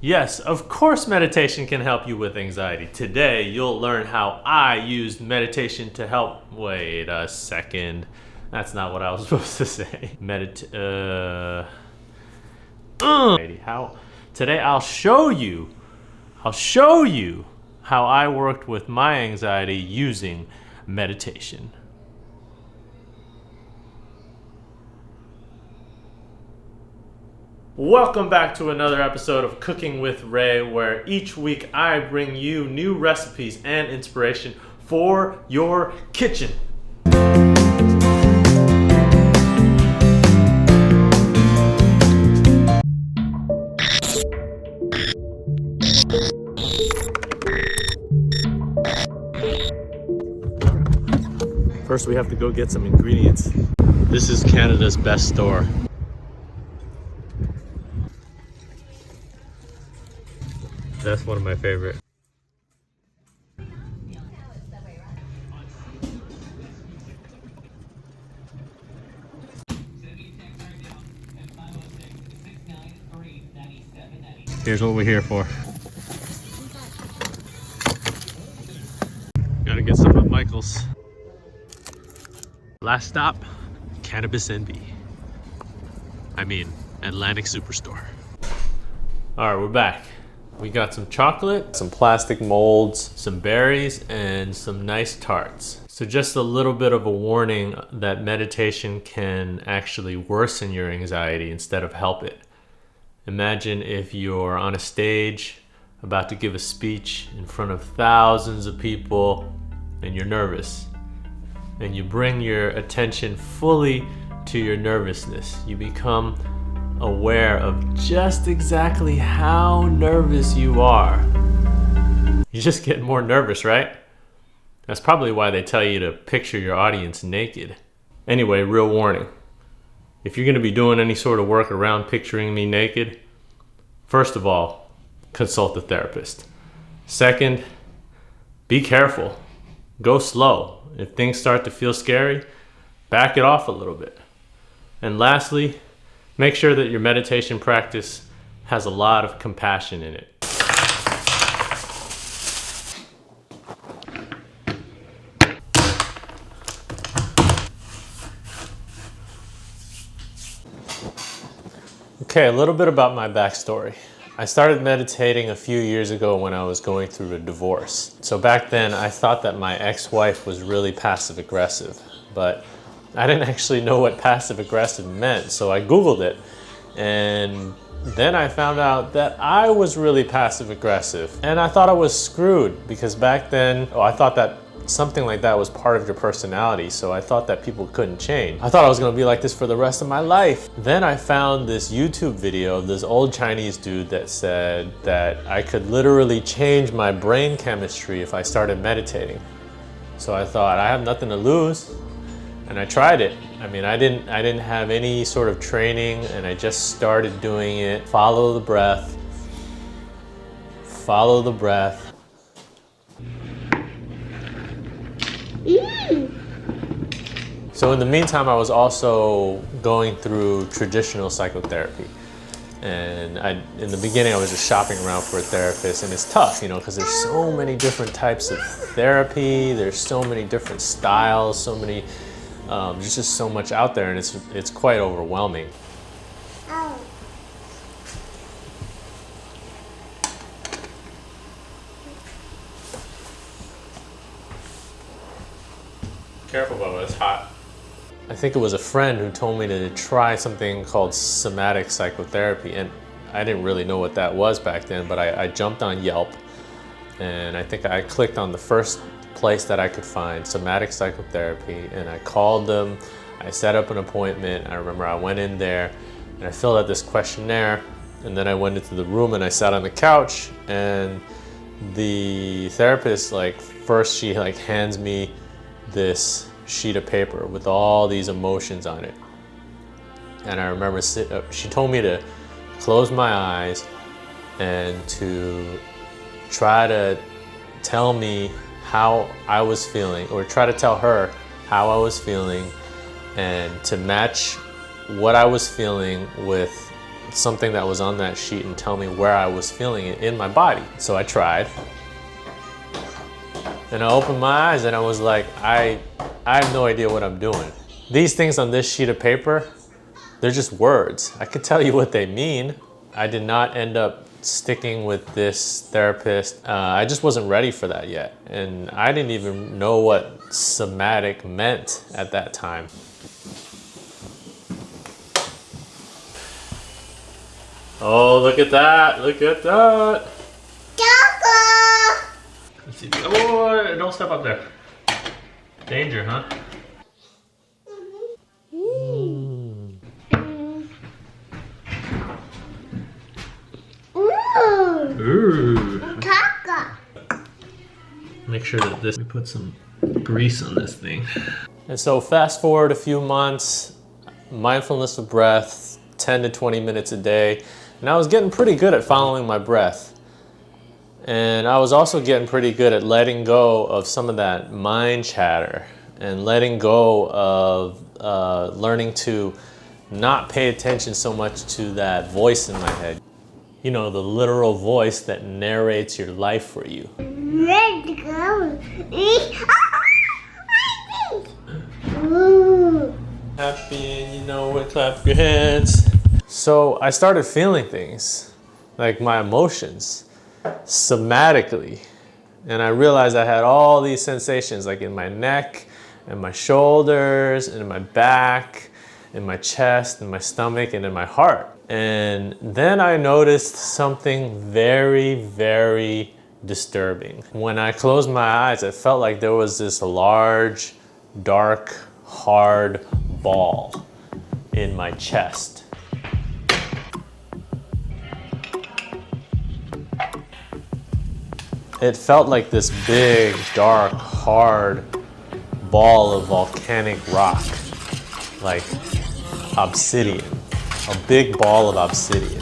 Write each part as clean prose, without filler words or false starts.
Yes, of course meditation can help you with anxiety. Today, you'll learn how I used meditation to help. Wait a second. That's not what I was supposed to say. Today I'll show you how I worked with my anxiety using meditation. Welcome back to another episode of Cooking with Ray, where each week I bring you new recipes and inspiration for your kitchen. First, we have to go get some ingredients. This is Canada's best store. That's one of my favorite. Here's what we're here for. Gotta get some at Michael's. Last stop, Cannabis NB. Atlantic Superstore. All right, we're back. We got some chocolate, some plastic molds, some berries, and some nice tarts. So just a little bit of a warning that meditation can actually worsen your anxiety instead of help it. Imagine if you're on a stage about to give a speech in front of thousands of people and you're nervous, and you bring your attention fully to your nervousness. You become aware of just exactly how nervous you are. You just get more nervous, right? That's probably why they tell you to picture your audience naked. Anyway, real warning. If you're gonna be doing any sort of work around picturing me naked, first of all, consult a therapist. Second, be careful. Go slow. If things start to feel scary, back it off a little bit. And lastly, make sure that your meditation practice has a lot of compassion in it. Okay, a little bit about my backstory. I started meditating a few years ago when I was going through a divorce. So back then I thought that my ex-wife was really passive aggressive, but I didn't actually know what passive aggressive meant, so I Googled it, and then I found out that I was really passive aggressive, and I thought I was screwed because back then, I thought that something like that was part of your personality, so I thought that people couldn't change. I thought I was gonna be like this for the rest of my life. Then I found this YouTube video of this old Chinese dude that said that I could literally change my brain chemistry if I started meditating. So I thought, I have nothing to lose. And I tried it. I didn't have any sort of training, and I just started doing it. Follow the breath. Follow the breath. So in the meantime, I was also going through traditional psychotherapy. And in the beginning, I was just shopping around for a therapist, and it's tough, because there's so many different types of therapy. There's so many different styles, there's just so much out there, and it's quite overwhelming. Careful, Bubba, it's hot. I think it was a friend who told me to try something called somatic psychotherapy, and I didn't really know what that was back then, but I jumped on Yelp, and I think I clicked on the first place that I could find, somatic psychotherapy, and I called them. I set up an appointment. I remember I went in there and I filled out this questionnaire, and then I went into the room and I sat on the couch, and the therapist, first she hands me this sheet of paper with all these emotions on it. And I remember she told me to close my eyes and to try to tell me how I was feeling, or try to tell her how I was feeling, and to match what I was feeling with something that was on that sheet and tell me where I was feeling it in my body. So I tried. And I opened my eyes and I was like, I have no idea what I'm doing. These things on this sheet of paper, they're just words. I could tell you what they mean. I did not end up sticking with this therapist. I just wasn't ready for that yet. And I didn't even know what somatic meant at that time. Oh, look at that, look at that. Let's see. Oh, don't step up there. Danger, huh? Ooh. Make sure that we put some grease on this thing. And so fast forward a few months, mindfulness of breath, 10 to 20 minutes a day. And I was getting pretty good at following my breath. And I was also getting pretty good at letting go of some of that mind chatter and letting go of learning to not pay attention so much to that voice in my head. You know, the literal voice that narrates your life for you. Happy and you know it, clap your hands. So I started feeling things, like my emotions, somatically. And I realized I had all these sensations, like in my neck, and my shoulders, and in my back, in my chest, in my stomach, and in my heart. And then I noticed something very, very disturbing. When I closed my eyes, it felt like there was this large, dark, hard ball in my chest. It felt like this big, dark, hard ball of volcanic rock, like obsidian, a big ball of obsidian.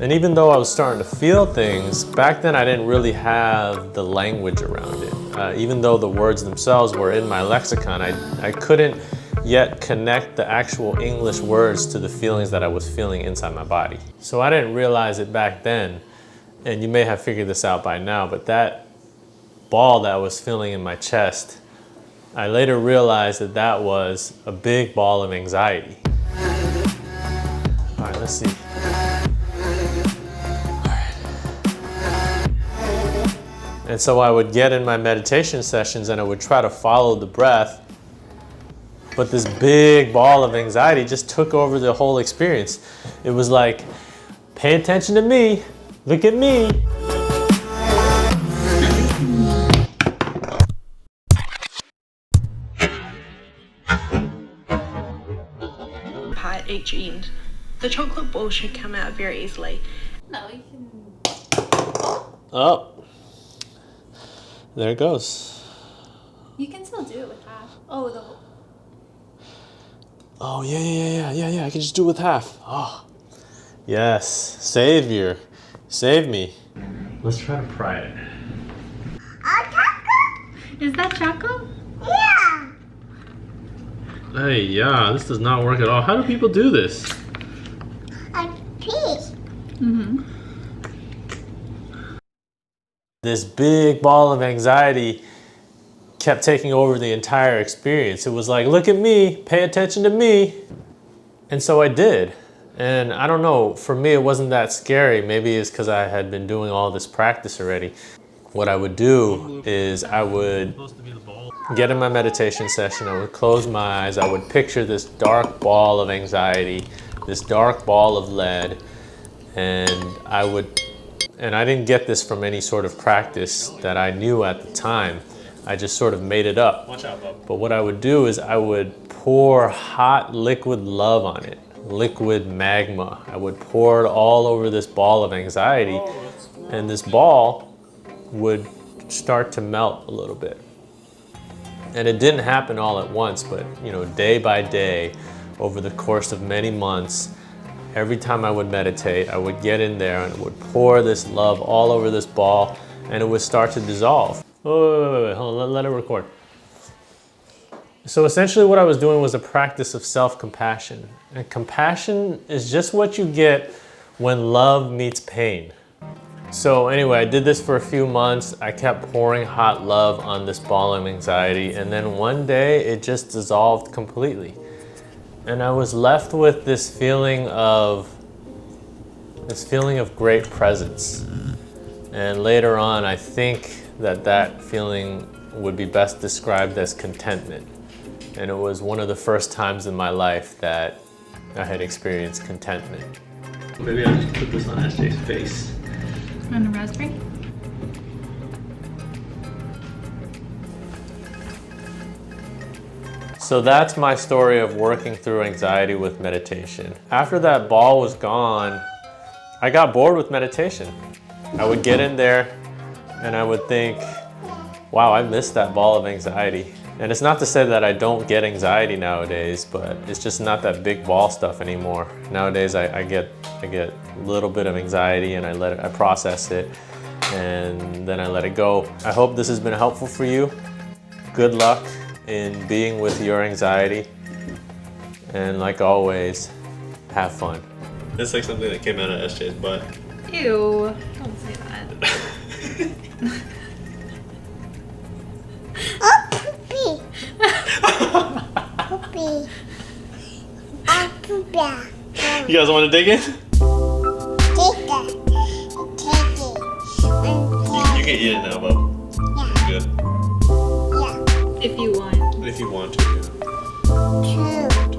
And even though I was starting to feel things, back then I didn't really have the language around it. Even though the words themselves were in my lexicon, I couldn't yet connect the actual English words to the feelings that I was feeling inside my body. So I didn't realize it back then, and you may have figured this out by now, but that ball that I was feeling in my chest, I later realized that that was a big ball of anxiety. All right, let's see. And so I would get in my meditation sessions and I would try to follow the breath, but this big ball of anxiety just took over the whole experience. It was like, pay attention to me, look at me. At each end. The chocolate ball should come out very easily. No, you can... Oh. There it goes. You can still do it with half. Oh, the whole... Oh, yeah. I can just do it with half. Oh, yes. Savior. Save me. Let's try to pry it. Is that chocolate? Yeah. Hey, yeah, this does not work at all. How do people do this? A piece. Mm-hmm. This big ball of anxiety kept taking over the entire experience. It was like, look at me, pay attention to me. And so I did. And I don't know, for me it wasn't that scary. Maybe it's because I had been doing all this practice already. What I would do is I would get in my meditation session, I would close my eyes, I would picture this dark ball of anxiety, this dark ball of lead, and I didn't get this from any sort of practice that I knew at the time. I just sort of made it up. Watch out, bub. But what I would do is I would pour hot liquid love on it, liquid magma. I would pour it all over this ball of anxiety, and this ball would start to melt a little bit. And it didn't happen all at once, but day by day, over the course of many months, every time I would meditate, I would get in there and would pour this love all over this ball, and it would start to dissolve. Oh, wait, hold on, let it record. So essentially what I was doing was a practice of self-compassion. And compassion is just what you get when love meets pain. So anyway, I did this for a few months. I kept pouring hot love on this ball of anxiety, and then one day it just dissolved completely. And I was left with this feeling of great presence. And later on, I think that feeling would be best described as contentment. And it was one of the first times in my life that I had experienced contentment. Maybe I'll just put this on SJ's face. On a raspberry? So that's my story of working through anxiety with meditation. After that ball was gone, I got bored with meditation. I would get in there and I would think, wow, I missed that ball of anxiety. And it's not to say that I don't get anxiety nowadays, but it's just not that big ball stuff anymore. Nowadays I get a little bit of anxiety and I process it and then I let it go. I hope this has been helpful for you. Good luck in being with your anxiety. And like always, have fun. It's like something that came out of SJ's butt. Ew, don't say that. You guys want to dig in? You can eat it now, Bub. Good. If you want. If you want to, yeah.